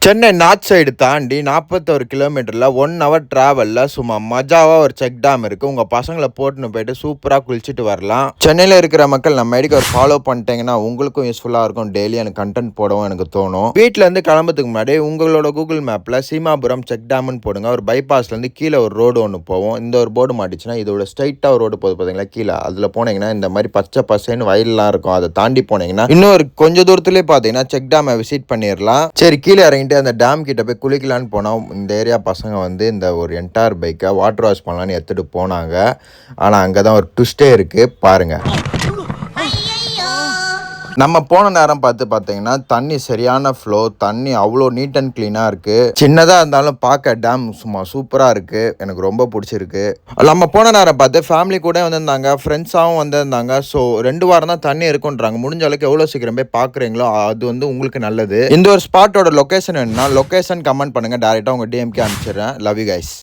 Chennai north side தாண்டி 41 கிலோமீட்டரில் 1 hour ட்ராவலில் சும்மா மஜாவாக ஒரு செக் டேம் இருக்குது. உங்கள் பசங்களை போட்டுன்னு போயிட்டு சூப்பராக குளிச்சுட்டு வரலாம். சென்னையில் இருக்கிற மக்கள் நம்ம ஐடிக்கு ஒரு ஃபாலோ பண்ணிட்டீங்கன்னா உங்களுக்கும் யூஸ்ஃபுல்லாக இருக்கும். டெய்லி எனக்கு கண்டென்ட் போடவும் எனக்கு தோணும். வீட்டிலேருந்து கிளம்புறதுக்கு முன்னாடி உங்களோட கூகுள் மேப்பில் சீமாபுரம் செக் டேம்னு போடுங்க. ஒரு பைபாஸ்லேருந்து கீழே ஒரு ரோடு ஒன்று போவோம். இந்த ஒரு போர்டு மாட்டிச்சுன்னா இதோட ஸ்ட்ரைட்டாக ஒரு ரோடு போகுது பார்த்தீங்களா கீழே. அதில் போனீங்கன்னா இந்த மாதிரி பச்சை பசேன்னு வயல்லாம் இருக்கும். அதை தாண்டி போனீங்கன்னா இன்னொரு கொஞ்சம் தூரத்துலேயே பார்த்தீங்கன்னா செக் டேமை விசிட் பண்ணிடலாம். சரி, கீழே இறங்கிட்டு அந்த டேம் கிட்ட போய் குளிக்கலான்னு போனால் இந்த ஏரியா பசங்க வந்து இந்த ஒரு என்டையர் பைக்கை வாட்டர் வாஷ் பண்ணலான்னு எடுத்துகிட்டு போனாங்க. ஆனால் அங்கே தான் ஒரு ட்விஸ்டே இருக்குது பாருங்கள். நம்ம போன நேரம் பார்த்தீங்கன்னா தண்ணி சரியான ஃப்ளோ, தண்ணி அவ்வளோ நீட் அண்ட் க்ளீனாக இருக்குது. சின்னதாக இருந்தாலும் பார்க்க டேம் சும்மா சூப்பராக இருக்குது. எனக்கு ரொம்ப பிடிச்சிருக்கு. நம்ம போன நேரம் ஃபேமிலி கூட வந்திருந்தாங்க, ஃப்ரெண்ட்ஸாகவும் வந்திருந்தாங்க. ஸோ 2 வாரம் தான் தண்ணி இருக்குன்றாங்க. முடிஞ்ச அளவுக்கு எவ்வளோ சீக்கிரம் போய் பார்க்குறீங்களோ அது வந்து உங்களுக்கு நல்லது. இந்த ஒரு ஸ்பாட்டோட லொக்கேஷன் என்னன்னா லொக்கேஷன் கமெண்ட் பண்ணுங்கள், டேரெக்டாக உங்கள் டிஎம்கே அனுப்பிச்சிடுறேன். Love you guys.